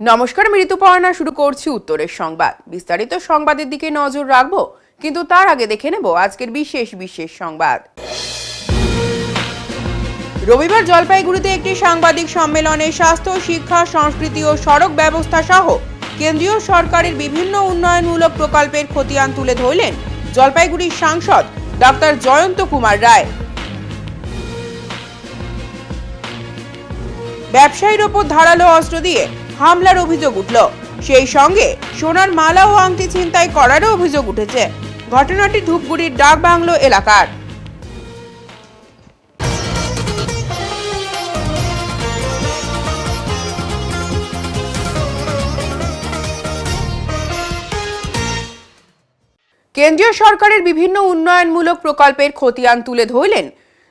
নমস্কার, আমি ঋতুপর্ণা শুরু করছি উত্তরের সংবাদ। বিস্তারিত সংবাদের দিকে নজর রাখবো, কিন্তু তার আগে দেখে নেব আজকের বিশেষ সংবাদ। রবিবার জলপাইগুড়িতে একটি সাংবাদিক সম্মেলনে স্বাস্থ্য, শিক্ষা, সংস্কৃতি ও সড়ক ব্যবস্থা সহ কেন্দ্রীয় সরকারের বিভিন্ন উন্নয়নমূলক প্রকল্পের খতিয়ান তুলে ধরলেন জলপাইগুড়ির সাংসদ ডক্টর জয়ন্ত কুমার রায়। ব্যবসায়ীর ওপর ধারালো অস্ত্র দিয়ে হামলার অভিযোগ উঠল, সেই সঙ্গে সোনার মালা ও আংটি ছিনতাই করারও অভিযোগ উঠেছে। ঘটনাটি ধূপগুড়ির ডাক বাংলো এলাকার। কেন্দ্রীয় সরকারের বিভিন্ন উন্নয়নমূলক প্রকল্পের খতিয়ান তুলে ধরলেন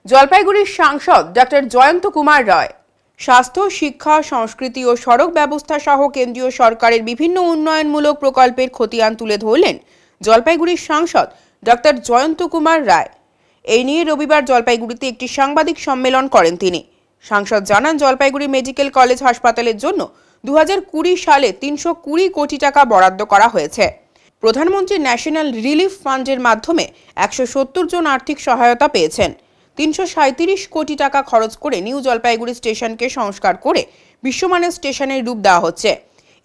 জলপাইগুড়ির সাংসদ ডক্টর জয়ন্ত কুমার রায়। স্বাস্থ্য, শিক্ষা, সংস্কৃতি ও সড়ক ব্যবস্থা সহ কেন্দ্রীয় সরকারের বিভিন্ন উন্নয়নমূলক প্রকল্পের খতিয়ান তুলে ধরলেন জলপাইগুড়ির সাংসদ ডক্টর জয়ন্ত কুমার রায়। এই নিয়ে রবিবার জলপাইগুড়িতে একটি সাংবাদিক সম্মেলন করেন তিনি। সাংসদ জানান, জলপাইগুড়ি মেডিকেল কলেজ হাসপাতালের জন্য 2020 সালে 320 কোটি টাকা বরাদ্দ করা হয়েছে। প্রধানমন্ত্রী ন্যাশনাল রিলিফ ফান্ডের মাধ্যমে 170 জন আর্থিক সহায়তা পেয়েছেন। 337 কোটি টাকা খরচ করে নিউ জলপাইগুড়ি স্টেশনকে সংস্কার করে বিশ্বমানের স্টেশনের রূপ দেওয়া হচ্ছে।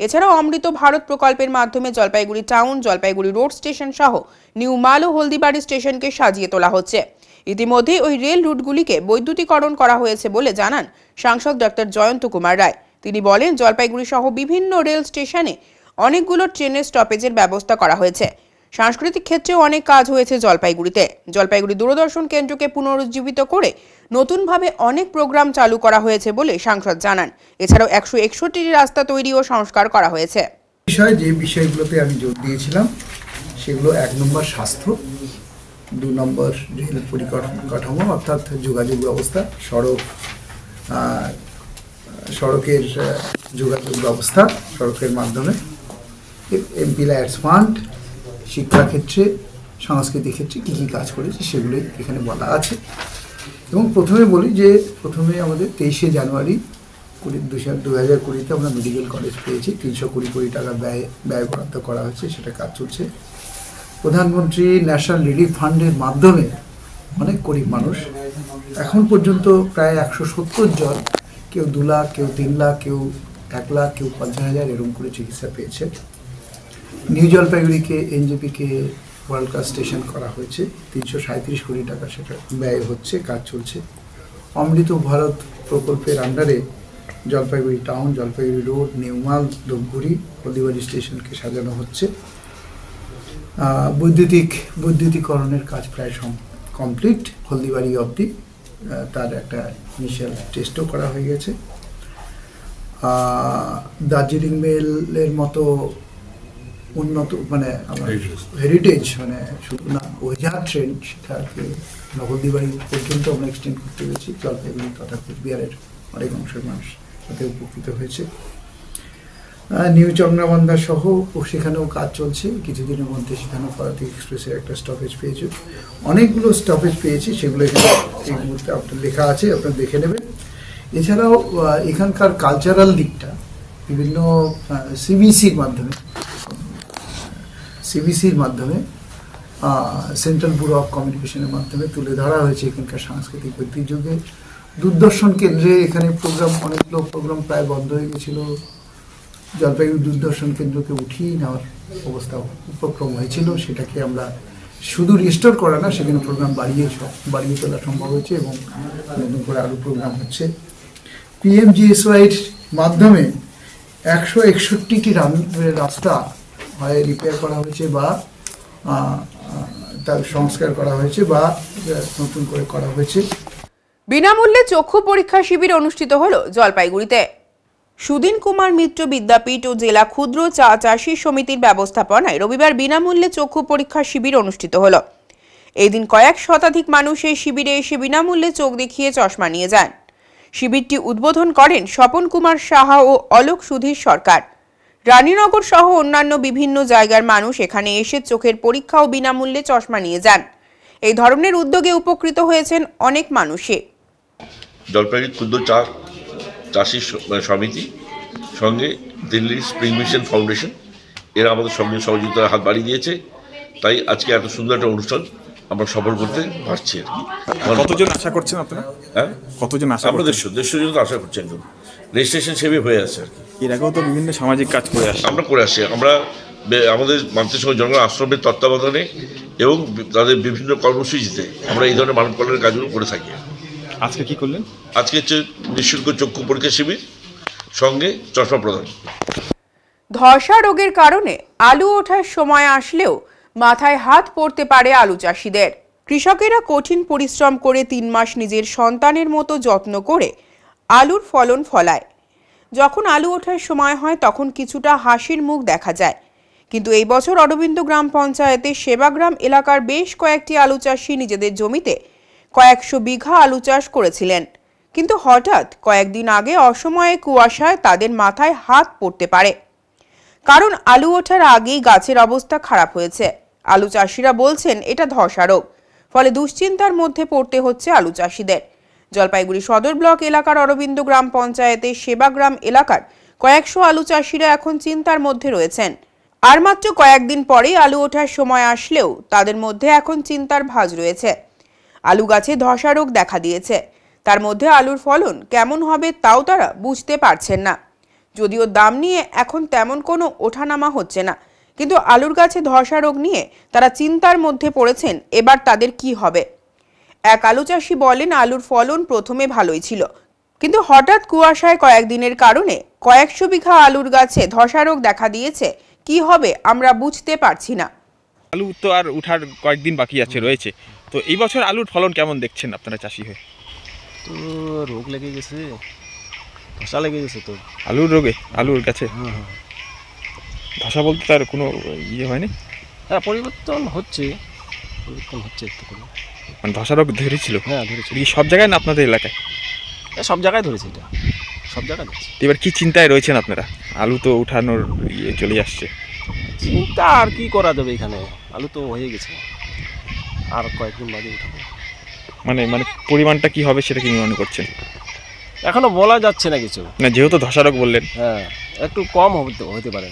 এছাড়াও অমৃত ভারত প্রকল্পের মাধ্যমে Jalpaiguri town, Jalpaiguri road station সহ নিউ মাল ও হলদিবাড়ি স্টেশনকে সাজিয়ে তোলা হচ্ছে। ইতিমধ্যে ওই রেল রুটগুলিকে বৈদ্যুতিকরণ করা হয়েছে বলে জানান সাংসদ ডক্টর জয়ন্ত কুমার রায়। তিনি বলেন, জলপাইগুড়ি সহ বিভিন্ন রেল স্টেশনে অনেকগুলো ট্রেনের স্টপেজের ব্যবস্থা করা হয়েছে। সাংস্কৃতিক ক্ষেত্রেও অনেক কাজ হয়েছে জলপাইগুড়িতে। জলপাইগুড়ি দূরদর্শন কেন্দ্রকে পুনরুজ্জীবিত করে নতুনভাবে অনেক প্রোগ্রাম চালু করা হয়েছে বলে সাংসদ জানান। এছাড়াও 161টি রাস্তা তৈরি ও সংস্কার করা হয়েছে। যে বিষয়গুলোতে আমি জোর দিয়েছিলাম সেগুলো 1 নম্বর স্বাস্থ্য, 2 নম্বর রেল পরিকাঠামো অর্থাৎ যোগাযোগ ব্যবস্থা, সড়কের যোগাযোগ ব্যবস্থা সড়কের মাধ্যমে, এমপি ল্যাডস ফান্ড, শিক্ষাক্ষেত্রে, সংস্কৃতি ক্ষেত্রে কী কী কাজ করেছে সেগুলোই এখানে বলা আছে। এবং প্রথমে বলি যে প্রথমে আমাদের 23শে জানুয়ারি 2020-তে আমরা মেডিকেল কলেজ পেয়েছি। 320 কোটি টাকা ব্যয় বরাদ্দ করা হয়েছে, সেটা কাজ চলছে। প্রধানমন্ত্রী ন্যাশনাল রিলিফ ফান্ডের মাধ্যমে অনেক গরিব মানুষ, এখন পর্যন্ত প্রায় 170 জন, কেউ 2 লাখ, কেউ 3 লাখ, কেউ 1 লাখ, কেউ 50,000 এরকম করে চিকিৎসা পেয়েছে। নিউ জলপাইগুড়িকে এনজেপিকে ওয়ার্ল্ড ক্লাস স্টেশন করা হয়েছে, 337 কোটি টাকা সেটা ব্যয় হচ্ছে, কাজ চলছে। অমৃত ভারত প্রকল্পের আন্ডারে জলপাইগুড়ি টাউন, জলপাইগুড়ি রোড, নিউমাল, ধূপগুড়ি, হলদিবাড়ি স্টেশনকে সাজানো হচ্ছে। বৈদ্যুতিকরণের কাজ প্রায় কমপ্লিট, হলদিবাড়ি অবধি তার একটা ইনিশিয়াল টেস্টও করা হয়ে গেছে। দার্জিলিং মেলের মতো উন্নত মানে আমার হেরিটেজ, মানে শুধু না ওয়েজার ট্রেন, সেটাকে হলদিবাড়ি পর্যন্ত আমরা এক্সটেন্ড করতে পেরেছি। জলপাইগুড়ি তথা কুচবিহারের অনেক অংশের মানুষ তাতে উপকৃত হয়েছে। নিউ চন্দ্রাবান্ধা সহ সেখানেও কাজ চলছে। কিছুদিনের মধ্যে সেখানেও ফরাতি এক্সপ্রেসের একটা স্টপেজ পেয়েছে। অনেকগুলো স্টপেজ পেয়েছি, সেগুলো এখানে এই মুহূর্তে আপনার লেখা আছে, আপনারা দেখে নেবেন। এছাড়াও এখানকার কালচারাল দিকটা বিভিন্ন সিবিসির মাধ্যমে সেন্ট্রাল ব্যুরো অফ কমিউনিকেশনের মাধ্যমে তুলে ধরা হয়েছে এখানকার সাংস্কৃতিক ঐতিহ্যকে। দূরদর্শন কেন্দ্রে এখানে অনেকগুলো প্রোগ্রাম প্রায় বন্ধ হয়ে গেছিলো। জলপাইগুড়ি দূরদর্শন কেন্দ্রকে উঠিয়ে নেওয়ার উপক্রম হয়েছিল, সেটাকে আমরা শুধু রিস্টোর করা না, সেখানে প্রোগ্রাম বাড়িয়ে তোলা সম্ভব হয়েছে এবং নতুন করে আরও প্রোগ্রাম হচ্ছে। পিএমজিএসওয়াইয়ের মাধ্যমে 161টি রাস্তা হয় রিপেয়ার করা হয়েছে বা তার সংস্কার করা হয়েছে বা নতুন করে করা হয়েছে। বিনামূল্যে চক্ষু পরীক্ষা শিবির অনুষ্ঠিত হলো জলপাইগুড়িতে। সুদিন কুমার মিত্র বিদ্যাপীঠ ও জেলা ক্ষুদ্র চা চাষী সমিতির ব্যবস্থাপনায় রবিবার বিনামূল্যে চক্ষু পরীক্ষা শিবির অনুষ্ঠিত হলো। এই দিন কয়েক শতাধিক মানুষ এই শিবিরে এসে বিনামূল্যে চোখ দেখিয়ে চশমা নিয়ে যান। শিবিরটি উদ্বোধন করেন স্বপন কুমার সাহা ও অলোক সুধীর সরকার। রানীনগর সহ অন্যান্য বিভিন্ন জায়গার মানুষ এখানে এসে চোখের পরীক্ষা ও বিনামূল্যে চশমা নিয়ে যান। এই ধরনের উদ্যোগে উপকৃত হয়েছেন অনেক মানুষই। জলপাইগুড়ি ক্ষুদ্র চা চাষী সমিতি সঙ্গে দিল্লির স্প্রিং মিশন ফাউন্ডেশন এরা আমাদের সঙ্গে সহযোগিতার হাত বাড়িয়ে দিয়েছে। তাই আজকে এত সুন্দর একটা অনুষ্ঠান আমরা সফল করতে পারছি আর কি। কতজন আশা করছেন আপনারা? হ্যাঁ, কতজন আশা আমরা করছেন? 150 জন তো আশা করছি একদম। রেজিস্ট্রেশন সেভাবে হয়ে আছে আর কি। এর আগেও তো বিভিন্ন সামাজিক কাজ করে আসছে। আমরা করে আসছি। আমরা আমাদের মানুষের সঙ্গে জনগণ আশ্রমের তত্ত্বাবধানে এবং তাদের বিভিন্ন কর্মসূচিতে আমরা এই ধরনের মানব কল্যাণের কাজগুলো করে থাকি। আজকে কি করলেন? আজকে হচ্ছে নিঃশুল্ক চক্ষু পরীক্ষা শিবির সঙ্গে চশমা প্রদান। ধসা রোগের কারণে আলু ওঠার সময় আসলেও মাথায় হাত পড়তে পারে আলু চাষিদের। কৃষকেরা কঠিন পরিশ্রম করে 3 মাস নিজের সন্তানের মতো যত্ন করে আলুর ফলন ফলায়। যখন আলু ওঠার সময় হয় তখন কিছুটা হাসির মুখ দেখা যায়। কিন্তু এই বছর অরবিন্দ গ্রাম পঞ্চায়েতের সেবাগ্রাম এলাকার বেশ কয়েকটি আলু চাষি নিজেদের জমিতে কয়েকশো বিঘা আলু চাষ করেছিলেন। কিন্তু হঠাৎ কয়েকদিন আগে অসময়ে কুয়াশায় তাদের মাথায় হাত পড়তে পারে। কারণ আলু ওঠার আগেই গাছের অবস্থা খারাপ হয়েছে। আলু চাষিরা বলছেন এটা ধসা রোগ, ফলে দুশ্চিন্তার মধ্যে পড়তে হচ্ছে আলু চাষিদের। জলপাইগুড়ি সদর ব্লক এলাকার অরবিন্দ গ্রাম পঞ্চায়েতের সেবাগ্রাম এলাকার কয়েকশো আলু চাষিরা এখন চিন্তার মধ্যে রয়েছেন। আর মাত্র কয়েকদিন পরেই আলু ওঠার সময় আসলেও তাদের মধ্যে এখন চিন্তার ভাঁজ রয়েছে। আলু গাছে ধসা রোগ দেখা দিয়েছে। তার মধ্যে আলুর ফলন কেমন হবে তাও তারা বুঝতে পারছেন না। যদিও দাম নিয়ে এখন তেমন কোনো ওঠানামা হচ্ছে না, কিন্তু আলুর গাছে ধসা রোগ নিয়ে তারা চিন্তার মধ্যে পড়েছেন এবার তাদের কি হবে। এক আলু চাষি বলেন, আলুর ফলন প্রথমে ভালোই ছিল, কিন্তু হঠাৎ কুয়াশায় কয়েকদিনের কারণে কয়েকশো বিঘা আলুর গাছে ধসা রোগ দেখা দিয়েছে। কি হবে আমরা বুঝতে পারছি না। আলু তো আর উঠার কয়েকদিন বাকি রয়েছে, তো এই বছর আলুর ফলন কেমন দেখছেন আপনারা চাষি হয়ে? তো রোগ লেগে গেছে, ধসা লেগে গেছে তো আলুর রোগে, আলুর গাছে ধসা বলতে তার কোনো ইয়ে হয়নি? হ্যাঁ, পরিবর্তন হচ্ছে একটু করে। মানে ধসা রোগ ধরেছিল? হ্যাঁ, ধরেছে। কি সব জায়গায় না আপনাদের এলাকায়? সব জায়গায় ধরেছে, এটা সব জায়গায় ধরেছে। এবার কি চিন্তায় রয়েছেন আপনারা? আলু তো উঠানোর ইয়ে চলে আসছে। চিন্তা আর কি করা যাবে, এখানে আলু তো হয়ে গেছে, আর কয়েকদিন বাদে উঠাবো। মানে পরিমাণটা কি হবে সেটা কি মনে করছেন? এখনো বলা যাচ্ছে না কিছু। না, যেহেতু ধসা রোগ বললেন। হ্যাঁ, একটু কম হতে পারে।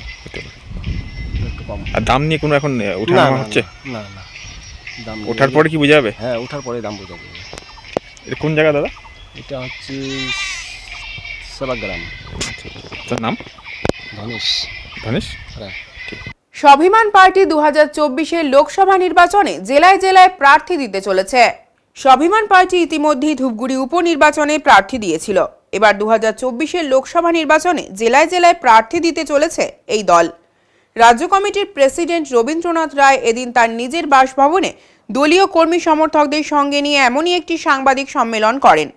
একটু কম। আর দাম নিয়ে কোনো এখন ওঠানামা হচ্ছে? না, দাম ওঠার পরে কি বোঝা যাবে? হ্যাঁ, ওঠার পরে দাম বোঝা যাবে। এটা কোন জায়গা দাদা? এটা হচ্ছে সেবাগ্রাম। তার নাম? ধনেশ। হ্যাঁ। স্বাভিমান পার্টি 2024-এর লোকসভা নির্বাচনে জেলায় জেলায় প্রার্থী দিতে চলেছে। স্বাভিমান পার্টি ইতিমধ্যেই ধূপগুড়ি উপনির্বাচনে প্রার্থী দিয়েছিল। এবার 2024-এর লোকসভা নির্বাচনে জেলায় জেলায় প্রার্থী দিতে চলেছে এই দল। রাজ্য কমিটির প্রেসিডেন্ট রবীন্দ্রনাথ রায় এদিন তার নিজের বাসভবনে দলীয় কর্মী সমর্থকদের সঙ্গে নিয়ে এমনই একটি সাংবাদিক সম্মেলন করেন।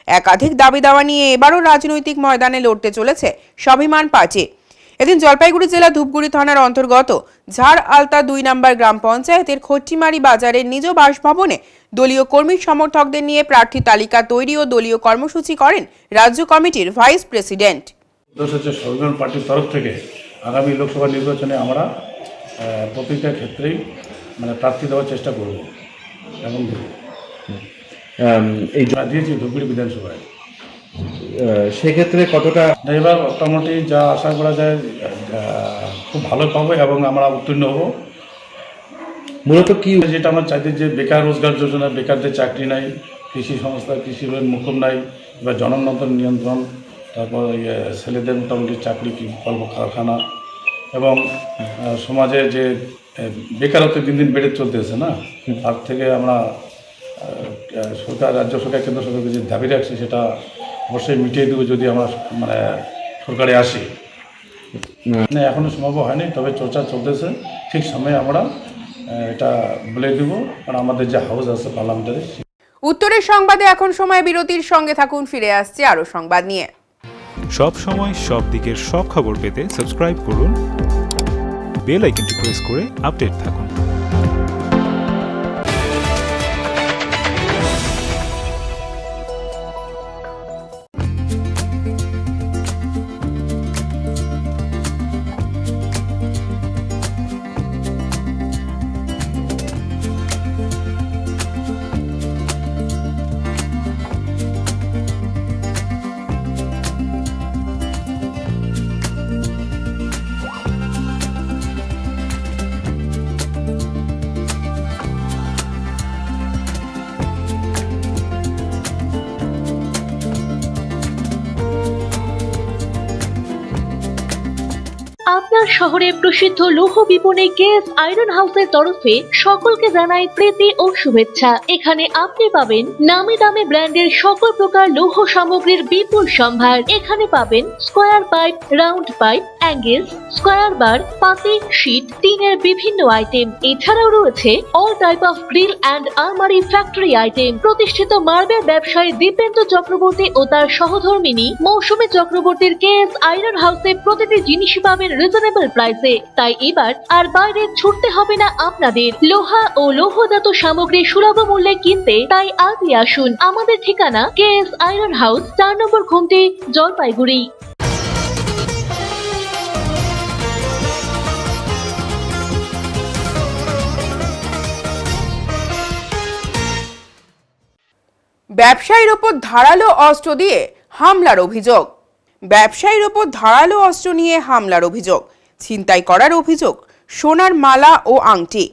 একাধিক দাবি দাওয়া নিয়ে এবারও রাজনৈতিক ময়দানে লড়তে চলেছে স্বাভিমান পার্টি। এদিন জলপাইগুড়ি জেলা ধূপগুড়ি থানার অন্তর্গত ঝাড় আলতা 2 নম্বর গ্রাম পঞ্চায়েতের খট্টিমারি বাজারের নিজ বাসভবনে দলীয় কর্মী সমর্থকদের নিয়ে প্রার্থী তালিকা তৈরি ও দলীয় কর্মসূচি করেন রাজ্য কমিটির ভাইস প্রেসিডেন্ট। স্বাভিমান পার্টির তরফ থেকে আগামী লোকসভা নির্বাচনে আমরা প্রতিটা ক্ষেত্রেই প্রার্থী দেওয়ার চেষ্টা করব এবং এই দিয়েছি ধূপগুড়ি বিধানসভায়। সেক্ষেত্রে কতটা এবার মোটামুটি যা আশা করা যায় খুব ভালো পাবো এবং আমরা উত্তীর্ণ হব। মূলত কি যেটা আমরা চাইতে যে বেকার রোজগার যোজনা, বেকারদের চাকরি নাই, কৃষি সংস্থা কৃষি লোন মুকুব নাই, এবার জননন্দন নিয়ন্ত্রণ, তারপর ছেলেদের মোটামুটি চাকরি কল্প কারখানা এবং সমাজে যে বেকারত্ব দিন দিন বেড়ে চলতেছে না, তার থেকে আমরা সরকার, রাজ্য সরকার, কেন্দ্র সরকারকে যে দাবি রাখছি সেটা অবশ্যই মিটিয়ে দেবো যদি আমরা সরকারে আসি। এখনও সম্ভব হয়নি, তবে চর্চা চলতেছে। ঠিক সময়ে আমরা এটা বলে দেব, কারণ আমাদের যে হাউস আছে পার্লামেন্টারি। উত্তরের সংবাদে এখন সময় বিরতির সঙ্গে থাকুন, ফিরে আসছে আরো সংবাদ নিয়ে। সব সময় সব দিকের সব খবর পেতে সাবস্ক্রাইব করুন, বেল আইকনটি প্রেস করে আপডেট থাকুন। আপনার শহরে প্রসিদ্ধ লৌহ বিপণী কেএস আয়রন হাউসের তরফে সকলকে জানাই প্রীতি ও শুভেচ্ছা। এখানে আপনি পাবেন নামি দামি ব্র্যান্ডের সকল প্রকার লৌহ সামগ্রীর বিপুল সম্ভার। এখানে পাবেন square pipe, round pipe, angles, square bar, পাতি, শীট, টিনের বিভিন্ন আইটেম। এছাড়াও রয়েছে all type of grill and আলমারি ফ্যাক্টরি আইটেম। প্রতিষ্ঠিত মার্বেল ব্যবসায়ী দীপেন্দ্র চক্রবর্তী ও তার সহধর্মিনী মৌসুমী চক্রবর্তীর কেএস আয়রন হাউসে প্রতিটি জিনিসই পাবেন রিজনেবল প্রাইসে। তাই এবার আর বাইরে ছুটতে হবে না আপনাদের। লোহা ও লৌহজাত সামগ্রী সুলভ মূল্যে কিনতে তাই আজই আসুন। আমাদের ঠিকানা কেএস আয়রন হাউস, 4 নম্বর ঘুমটি, জলপাইগুড়ি। ব্যবসায়ীর ওপর ধারালো অস্ত্র দিয়ে হামলার অভিযোগ। ব্যবসায়ীর ওপর ধারালো অস্ত্র নিয়ে হামলার অভিযোগ, ছিনতাই করার অভিযোগ, সোনার মালা ও আংটি।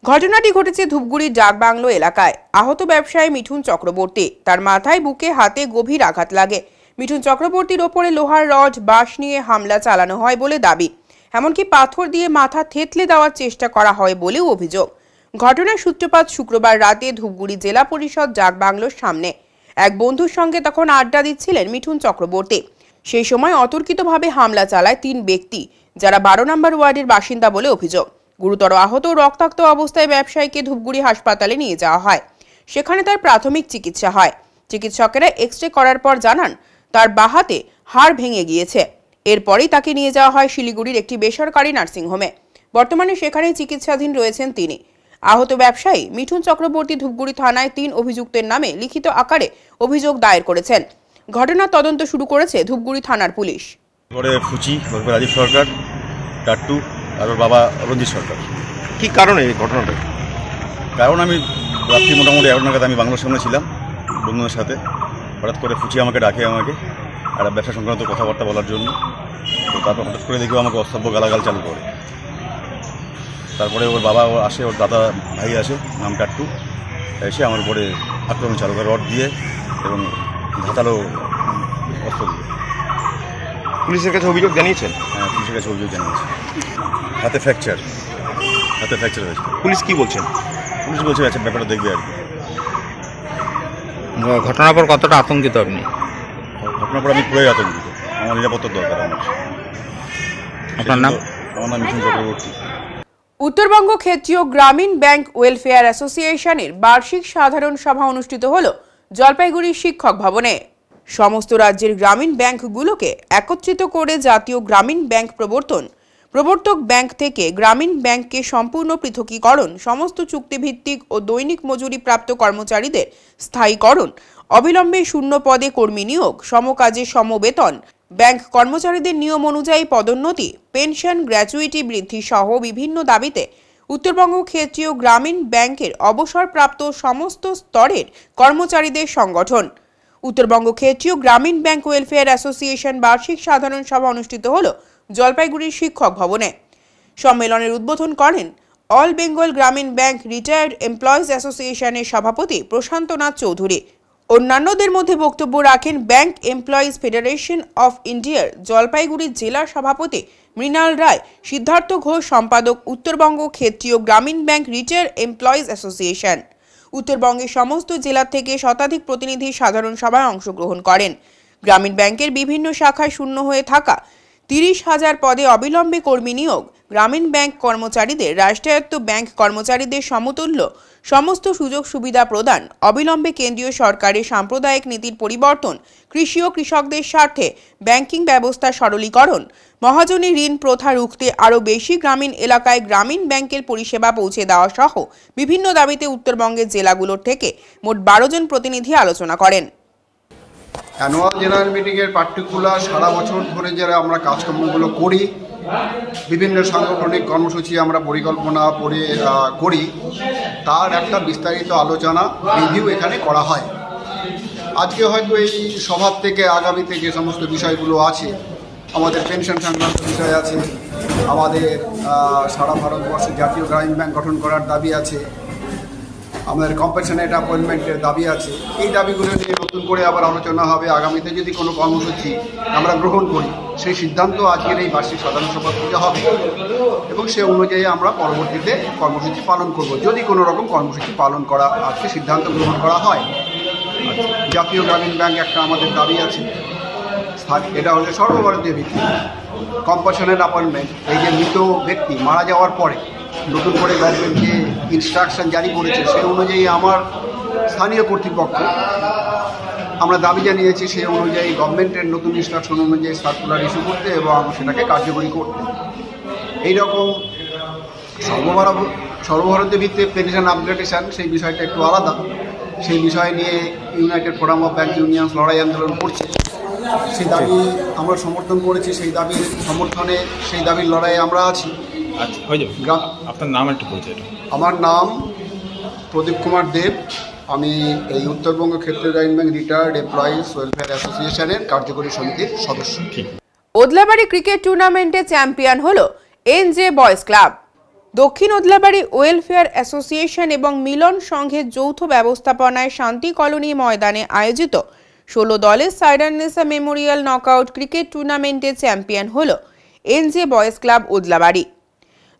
ঘটনাটি ঘটেছে ধূপগুড়ির ডাকবাংলো এলাকায়। আহত ব্যবসায়ী মিঠুন চক্রবর্তী, তার মাথায়, বুকে, হাতে গভীর আঘাত লাগে। মিঠুন চক্রবর্তীর ওপরে লোহার রড, বাঁশ নিয়ে হামলা চালানো হয় বলে দাবি। এমনকি পাথর দিয়ে মাথা থেতলে দেওয়ার চেষ্টা করা হয় বলেও অভিযোগ। ঘটনার সূত্রপাত শুক্রবার রাতে ধূপগুড়ি জেলা পরিষদ ডাকবাংলোর সামনে। এক বন্ধুর সঙ্গে তখন আড্ডা দিচ্ছিলেন মিঠুন চক্রবর্তী। সেই সময় অতর্কিতভাবে হামলা চালায় 3 ব্যক্তি, যারা 12 নম্বর ওয়ার্ডের বাসিন্দা বলে অভিযোগ। গুরুতর আহত ও রক্তাক্ত অবস্থায় ব্যবসায়ীকে ধূপগুড়ি হাসপাতালে নিয়ে যাওয়া হয়। সেখানে তার প্রাথমিক চিকিৎসা হয়। চিকিৎসকেরা এক্স-রে করার পর জানান তার বাঁ হাতে হাড় ভেঙে গিয়েছে। এরপরই তাকে নিয়ে যাওয়া হয় শিলিগুড়ির একটি বেসরকারি নার্সিংহোমে। বর্তমানে সেখানেই চিকিৎসাধীন রয়েছেন তিনি। আহত ব্যবসায়ী মিঠুন চক্রবর্তী ধূপগুড়ি থানায় 3 অভিযুক্তের নামে লিখিত আকারে অভিযোগ দায়ের করেছেন। ঘটনার তদন্ত শুরু করেছে ধূপগুড়ি থানার পুলিশ। ফুচি, রাজীব সরকার, টাট্টু আর ওর বাবা রঞ্জিত সরকার। কি কারণে এই ঘটনাটা? কারণ আমি রাত্রি মোটামুটি 11 নাগাদ আমি বাংলোর সামনে ছিলাম বন্ধুদের সাথে। হঠাৎ করে ফুচি আমাকে ডাকে আর ব্যবসা সংক্রান্ত কথাবার্তা বলার জন্য। তো তারপর হঠাৎ করে দেখেও আমাকে অসভ্য গালাগাল চালু করে। তারপরে ওর বাবা আসে, ওর দাদা ভাই আসে, নাম টাট্টু, এসে আমার উপরে আক্রমণ চালু করে রড দিয়ে এবং ধাতালো অস্ত্র দিয়ে। পুলিশের কাছে অভিযোগ জানিয়েছেন? হ্যাঁ, পুলিশের কাছে অভিযোগ জানিয়েছে। হাতে ফ্র্যাকচার হয়েছে। পুলিশ কি বলছেন? পুলিশ বলছে আচ্ছা ব্যাপারটা দেখবে আর কি। ঘটনার পর কতটা আতঙ্কিত আপনি? ঘটনার পর আমি পুরোই আতঙ্কিত। আমার নিরাপত্তার দরকার আমার। আপনার নাম? আমার নাম মিঠুন চক্রবর্তী। উত্তরবঙ্গ ক্ষেত্রীয় গ্রামীণ ব্যাংক ওয়েলফেয়ার অ্যাসোসিয়েশনের বার্ষিক সাধারণ সভা অনুষ্ঠিত হল জলপাইগুড়ি শিক্ষক ভবনে। সমস্ত রাজ্যের গ্রামীণ ব্যাংকগুলোকে একত্রিত করে জাতীয় গ্রামীণ ব্যাংক প্রবর্তক ব্যাংক থেকে গ্রামীণ ব্যাংককে সম্পূর্ণ পৃথকীকরণ, সমস্ত চুক্তিভিত্তিক ও দৈনিক মজুরি প্রাপ্ত কর্মচারীদের স্থায়ীকরণ, অবিলম্বে 0 পদে কর্মী নিয়োগ, সমকাজে সমবেতন, ব্যাংক কর্মচারীদের নিয়ম অনুযায়ী পদোন্নতি, পেনশন, গ্র্যাচুইটি বৃদ্ধি সহ বিভিন্ন দাবিতে উত্তরবঙ্গ ক্ষেত্রীয় গ্রামীণ ব্যাংকের অবসরপ্রাপ্ত সমস্ত স্তরের কর্মচারীদের সংগঠন উত্তরবঙ্গ ক্ষেত্রীয় গ্রামীণ ব্যাংক ওয়েলফেয়ার অ্যাসোসিয়েশন বার্ষিক সাধারণ সভা অনুষ্ঠিত হল জলপাইগুড়ির শিক্ষক ভবনে। সম্মেলনের উদ্বোধন করেন অল বেঙ্গল গ্রামীণ ব্যাংক রিটায়ার্ড এমপ্লয়িজ অ্যাসোসিয়েশনের সভাপতি প্রশান্ত নাথ চৌধুরী। অন্যান্যদের মধ্যে বক্তব্য রাখেন ব্যাংক এমপ্লয়িজ ফেডারেশন অফ ইন্ডিয়ার জলপাইগুড়ি জেলা সভাপতি মৃণাল রায়, সিদ্ধার্থ ঘোষ সম্পাদক, উত্তরবঙ্গ ক্ষেত্রীয় গ্রামীণ ব্যাংক রিটায়ার্ড এমপ্লয়িজ অ্যাসোসিয়েশন। উত্তরবঙ্গের সমস্ত জেলা থেকে শতাধিক প্রতিনিধি সাধারণ সভায় অংশগ্রহণ করেন। গ্রামীণ ব্যাংকের বিভিন্ন শাখায় শূন্য হয়ে থাকা 30,000 পদে অবিলম্বে কর্মী নিয়োগ, গ্রামীণ ব্যাংক কর্মচারীদের রাষ্ট্রায়ত্ত ব্যাংক কর্মচারীদের সমতুল্য সমস্ত সুযোগ সুবিধা প্রদান, অবিলম্বে কেন্দ্রীয় সরকারের সাম্প্রদায়িক নীতির পরিবর্তন, কৃষি ও কৃষকদের স্বার্থে ব্যাংকিং ব্যবস্থা সরলীকরণ, মহাজনী ঋণ প্রথা রুখতে আরও বেশি গ্রামীণ এলাকায় গ্রামীণ ব্যাংকের পরিষেবা পৌঁছে দেওয়া সহ বিভিন্ন দাবিতে উত্তরবঙ্গের জেলাগুলোর থেকে মোট 12 জন প্রতিনিধি আলোচনা করেন। অ্যানুয়াল জেনারেল মিটিংয়ের পার্টিকুলার সারা বছর ধরে যারা আমরা কাজকর্মগুলো করি, বিভিন্ন সাংগঠনিক কর্মসূচি আমরা পরিকল্পনা করি, তার একটা বিস্তারিত আলোচনা রিভিউ এখানে করা হয়। আজকে হয়তো এই সভা থেকে আগামী থেকে সমস্ত বিষয়গুলো আছে, আমাদের পেনশন সংক্রান্ত বিষয় আছে, আমাদের সারা ভারতবর্ষে জাতীয় গ্রামীণ ব্যাংক গঠন করার দাবি আছে, আমাদের কম্পাশনেট অ্যাপয়েন্টমেন্টের দাবি আছে। এই দাবিগুলো নিয়ে নতুন করে আবার আলোচনা হবে। আগামীতে যদি কোনো কর্মসূচি আমরা গ্রহণ করি, সেই সিদ্ধান্ত আজকের এই বার্ষিক সাধারণ সভা থেকে হবে এবং সে অনুযায়ী আমরা পরবর্তীতে কর্মসূচি পালন করব, যদি কোনো রকম কর্মসূচি পালন করা আজকে সিদ্ধান্ত গ্রহণ করা হয়। জাতীয় গ্রামীণ ব্যাংক একটা আমাদের দাবি আছে, এটা হচ্ছে সর্বভারতীয় ভিত্তি কম্পাশনেট অ্যাপয়েন্টমেন্ট। এই যে মৃত ব্যক্তি মারা যাওয়ার পরে নতুন করে গভর্নমেন্ট যে ইনস্ট্রাকশন জারি করেছে, সেই অনুযায়ী আমার স্থানীয় কর্তৃপক্ষ আমরা দাবি জানিয়েছি সেই অনুযায়ী গভর্নমেন্টের নতুন ইনস্ট্রাকশন অনুযায়ী সার্কুলার ইস্যু করতে এবং সেটাকে কার্যকরী করতে। এইরকম সর্বভারতীয় ভিত্তিতে পেনশন আপগ্রেডেশন, সেই বিষয়টা একটু আলাদা। সেই বিষয় নিয়ে United forum of bank unions লড়াই আন্দোলন করছে। সেই দাবি আমরা সমর্থন করেছি, সেই দাবির সমর্থনে, সেই দাবির লড়াইয়ে আমরা আছি। আচ্ছা, হয়ে যাবে। আপনার নাম একটু পরিচয়। আমার নাম প্রদীপ কুমার দেব। আমি এই উত্তরবঙ্গ ক্ষেত্রীয় গ্রামীণ ব্যাংক রিটায়ার্ড এমপ্লয়িজ ওয়েলফেয়ার অ্যাসোসিয়েশনের কার্যকরী সমিতির সদস্য। ওদলাবাড়ি ক্রিকেট টুর্নামেন্টে চ্যাম্পিয়ন হল এনজে বয়েজ ক্লাব। দক্ষিণ ওদলাবাড়ি ওয়েলফেয়ার অ্যাসোসিয়েশন এবং মিলন সংঘের যৌথ ব্যবস্থাপনায় শান্তি কলোনি ময়দানে আয়োজিত 16 দলের সাইরাননেসা মেমোরিয়াল নকআউট ক্রিকেট টুর্নামেন্টে চ্যাম্পিয়ন হল এনজে বয়েজ ক্লাব ওদলাবাড়ি।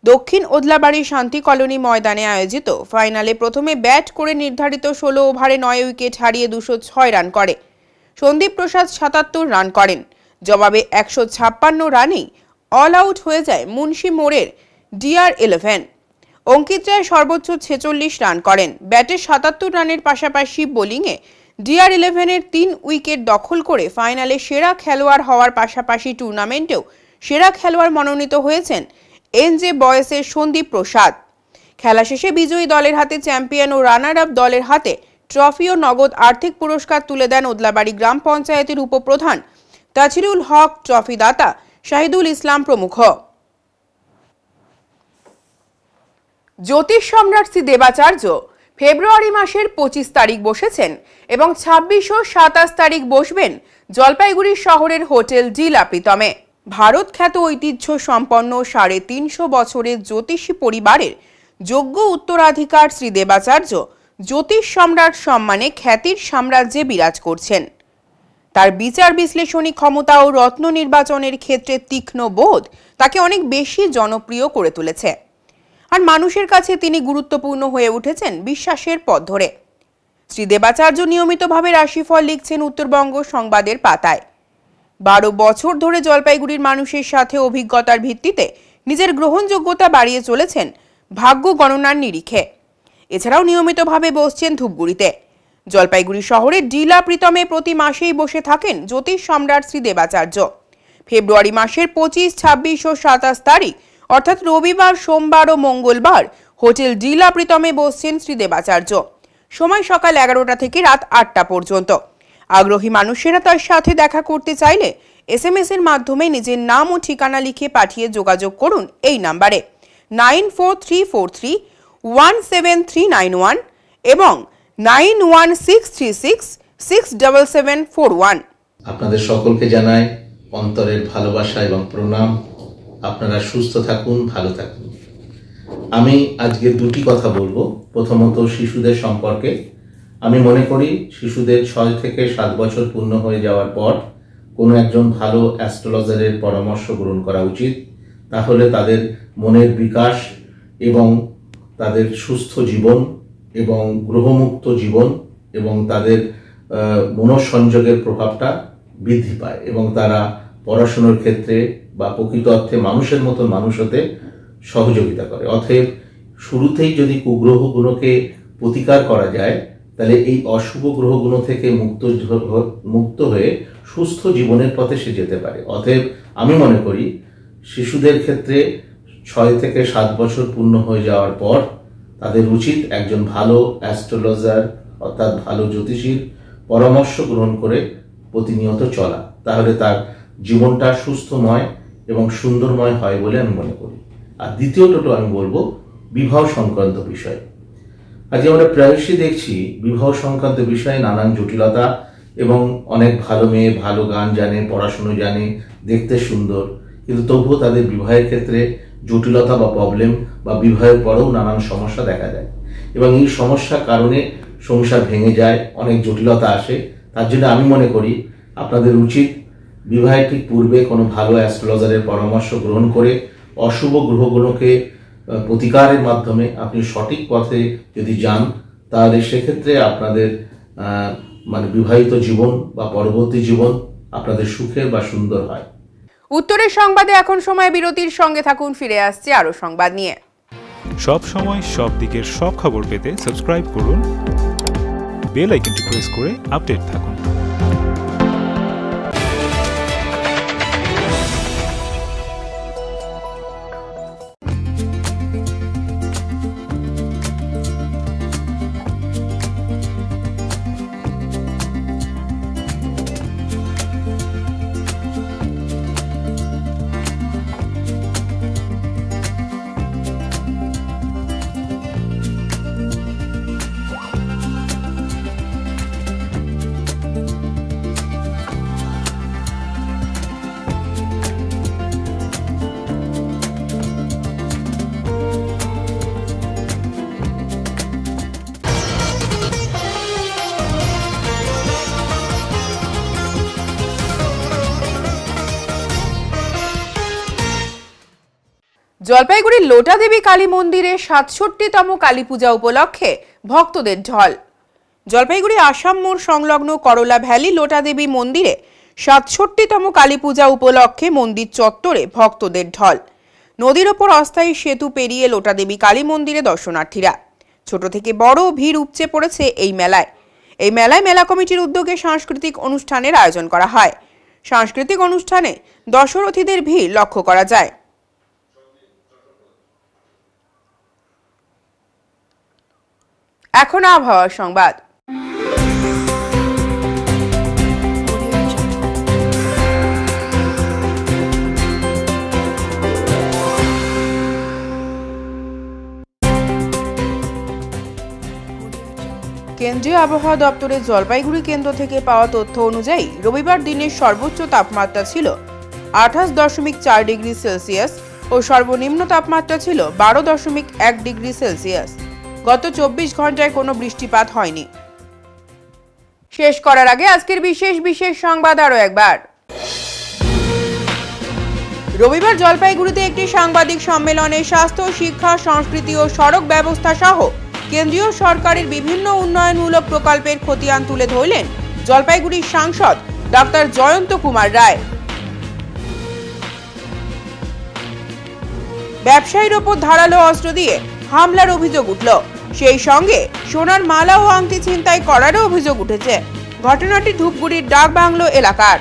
দক্ষিণ ওদলাবাড়ি শান্তি কলোনি ময়দানে আয়োজিত ফাইনালে প্রথমে ব্যাট করে নির্ধারিত 16 ওভারে 9 উইকেট হারিয়ে 206 রান করে সন্দীপ প্রসাদ 77 রান করেন। জবাবে 156 রানেই অল আউট হয়ে যায় মুন্সি মোড়ের DR11। অঙ্কিত রায় সর্বোচ্চ 46 রান করেন। ব্যাটে 77 রানের পাশাপাশি বোলিংয়ে DR11-এর 3 উইকেট দখল করে ফাইনালে সেরা খেলোয়াড় হওয়ার পাশাপাশি টুর্নামেন্টেও সেরা খেলোয়াড় মনোনীত হয়েছেন এনজে বয়েসের সন্দীপ প্রসাদ। খেলা শেষে বিজয়ী দলের হাতে চ্যাম্পিয়ন ও রানার আপ দলের হাতে ট্রফি ও নগদ আর্থিক পুরস্কার তুলে দেন ওদলাবাড়ি গ্রাম পঞ্চায়েতের উপপ্রধান তাজিরুল হক, ট্রফি দাতা শাহিদুল ইসলাম প্রমুখ। জ্যোতিষ সম্রাট শ্রী দেবাচার্য ফেব্রুয়ারি মাসের 25 তারিখ বসেছেন এবং 26 ও 27 তারিখ বসবেন জলপাইগুড়ি শহরের হোটেল ডিলা প্রীতমে। ভারত খ্যাত ঐতিহ্য সম্পন্ন 350 বছরের জ্যোতিষী পরিবারের যোগ্য উত্তরাধিকার শ্রী দেবাচার্য জ্যোতিষ সম্রাট সম্মানে খ্যাতির সাম্রাজ্যে বিরাজ করছেন। তার বিচার বিশ্লেষণী ক্ষমতা ও রত্ন নির্বাচনের ক্ষেত্রে তীক্ষ্ণ বোধ তাকে অনেক বেশি জনপ্রিয় করে তুলেছে, আর মানুষের কাছে তিনি গুরুত্বপূর্ণ হয়ে উঠেছেন বিশ্বাসের পথ ধরে। শ্রী দেবাচার্য নিয়মিতভাবে রাশিফল লিখছেন উত্তরবঙ্গ সংবাদের পাতায়। 12 বছর ধরে জলপাইগুড়ির মানুষের সাথে অভিজ্ঞতার ভিত্তিতে নিজের গ্রহণযোগ্যতা বাড়িয়ে চলেছেন ভাগ্য গণনার নিরিখে। এছাড়াও নিয়মিতভাবে বসছেন ধূপগুড়িতে। জলপাইগুড়ি শহরের ডিলা প্রীতমে প্রতি মাসেই বসে থাকেন জ্যোতিষ সম্রাট শ্রী দেবাচার্য। ফেব্রুয়ারি মাসের 25, 26 ও 27 তারিখ অর্থাৎ রবিবার, সোমবার ও মঙ্গলবার হোটেল ডিলা প্রীতমে বসছেন শ্রী দেবাচার্য। সময় সকাল 11টা থেকে রাত 8টা পর্যন্ত। আগ্রহী মানুষেরা তার সাথে দেখা করতে চাইলে SMS এর মাধ্যমে নিজের নাম ও ঠিকানা লিখে পাঠিয়ে যোগাযোগ করুন এই নাম্বারে 9434317391 এবং 9163667741। আপনাদের সকলকে জানাই অন্তরের ভালোবাসা এবং প্রণাম। আপনারা সুস্থ থাকুন, ভালো থাকুন। আমি আজকে দুটি কথা বলবো। প্রথমত শিশুদের সম্পর্কে। আমি মনে করি শিশুদের 6 থেকে 7 বছর পূর্ণ হয়ে যাওয়ার পর কোনো একজন ভালো অ্যাস্ট্রোলজারের পরামর্শ গ্রহণ করা উচিত। তাহলে তাদের মনের বিকাশ এবং তাদের সুস্থ জীবন এবং গ্রহমুক্ত জীবন এবং তাদের মনঃসংযোগের প্রভাবটা বৃদ্ধি পায় এবং তারা পড়াশোনার ক্ষেত্রে বা প্রকৃত অর্থে মানুষের মতন মানুষ হতে সহযোগিতা করে। অতএব শুরুতেই যদি কুগ্রহগুলোকে প্রতিকার করা যায় তাহলে এই অশুভ গ্রহগুলো থেকে মুক্ত হয়ে সুস্থ জীবনের পথে সে যেতে পারে। অতএব আমি মনে করি শিশুদের ক্ষেত্রে 6 থেকে 7 বছর পূর্ণ হয়ে যাওয়ার পর তাদের উচিত একজন ভালো অ্যাস্ট্রোলজার অর্থাৎ ভালো জ্যোতিষীর পরামর্শ গ্রহণ করে প্রতিনিয়ত চলা। তাহলে তার জীবনটা সুস্থময় এবং সুন্দরময় হয় বলে আমি মনে করি। আর দ্বিতীয়ত আমি বলবো বিবাহ সংক্রান্ত বিষয়। আজকে আমরা প্রায়শই দেখছি বিবাহ সংক্রান্ত বিষয়ে নানান জটিলতা এবং অনেক ভালো মেয়ে ভালো গান জানে, পড়াশুনো জানে, দেখতে সুন্দর, কিন্তু তবুও তাদের বিবাহের ক্ষেত্রে জটিলতা বা প্রবলেম বা বিবাহের পরেও নানান সমস্যা দেখা যায়। এবং এই সমস্যার কারণে সংসার ভেঙে যায়, অনেক জটিলতা আসে। তার জন্য আমি মনে করি আপনাদের উচিত বিবাহের ঠিক পূর্বে কোনো ভালো অ্যাস্ট্রোলজারের পরামর্শ গ্রহণ করে অশুভ গ্রহগুলোকে প্রতিকারের মাধ্যমে আপনি সঠিক পথে যদি যান, তাহলে সেক্ষেত্রে আপনাদের বিবাহিত জীবন বা পরবর্তী জীবন আপনাদের সুখের বা সুন্দর হয়। উত্তরের সংবাদে এখন সময় বিরতির, সঙ্গে থাকুন, ফিরে আসছে আরো সংবাদ নিয়ে। সব সময় সব দিকের সব খবর পেতে সাবস্ক্রাইব করুন, বেল আইকনটি প্রেস করে আপডেট থাকুন। জলপাইগুড়ির লোটা দেবী কালী মন্দিরে ৬৭তম কালী পূজা উপলক্ষে ভক্তদের ঢল। জলপাইগুড়ি আসাম মোড় সংলগ্ন করলা ভ্যালি লোটা দেবী মন্দিরে ৬৭তম কালী পূজা উপলক্ষে মন্দির চত্বরে ভক্তদের ঢল। নদীর ওপর অস্থায়ী সেতু পেরিয়ে লোটা দেবী কালী মন্দিরে দর্শনার্থীরা। ছোট থেকে বড় ভিড় উপচে পড়েছে এই মেলায়। এই মেলায় মেলা কমিটির উদ্যোগে সাংস্কৃতিক অনুষ্ঠানের আয়োজন করা হয়। সাংস্কৃতিক অনুষ্ঠানে দর্শনার্থীদের ভিড় লক্ষ্য করা যায়। এখন আবহাওয়ার সংবাদ। কেন্দ্রীয় আবহাওয়া দপ্তরের জলপাইগুড়ি কেন্দ্র থেকে পাওয়া তথ্য অনুযায়ী রবিবার দিনের সর্বোচ্চ তাপমাত্রা ছিল 28.4 ডিগ্রি সেলসিয়াস ও সর্বনিম্ন তাপমাত্রা ছিল 12.1 ডিগ্রি সেলসিয়াস। গত 24 ঘন্টায় কোনো বৃষ্টিপাত হয়নি। শেষ করার আগে আজকের বিশেষ সংবাদ আরো একবার। রবিবার জলপাইগুড়িতে একটি সাংবাদিক সম্মেলনে স্বাস্থ্য, শিক্ষা, সংস্কৃতি ও সড়ক ব্যবস্থা সহ কেন্দ্রীয় সরকারের বিভিন্ন উন্নয়নমূলক প্রকল্পের খতিয়ান তুলে ধরলেন জলপাইগুড়ির সাংসদ ডক্টর জয়ন্ত কুমার রায়। ব্যবসায়ীর ওপর ধারালো অস্ত্র দিয়ে হামলার অভিযোগ উঠল। সেই সঙ্গে সোনার মালা ও আংটি ছিনতাই করারও অভিযোগ উঠেছে। ঘটনাটি ধূপগুড়ির ডাক বাংলো এলাকার।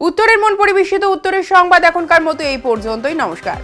উত্তরের মন পরিবেশিত উত্তরের সংবাদ এখনকার মতো এই পর্যন্তই। নমস্কার।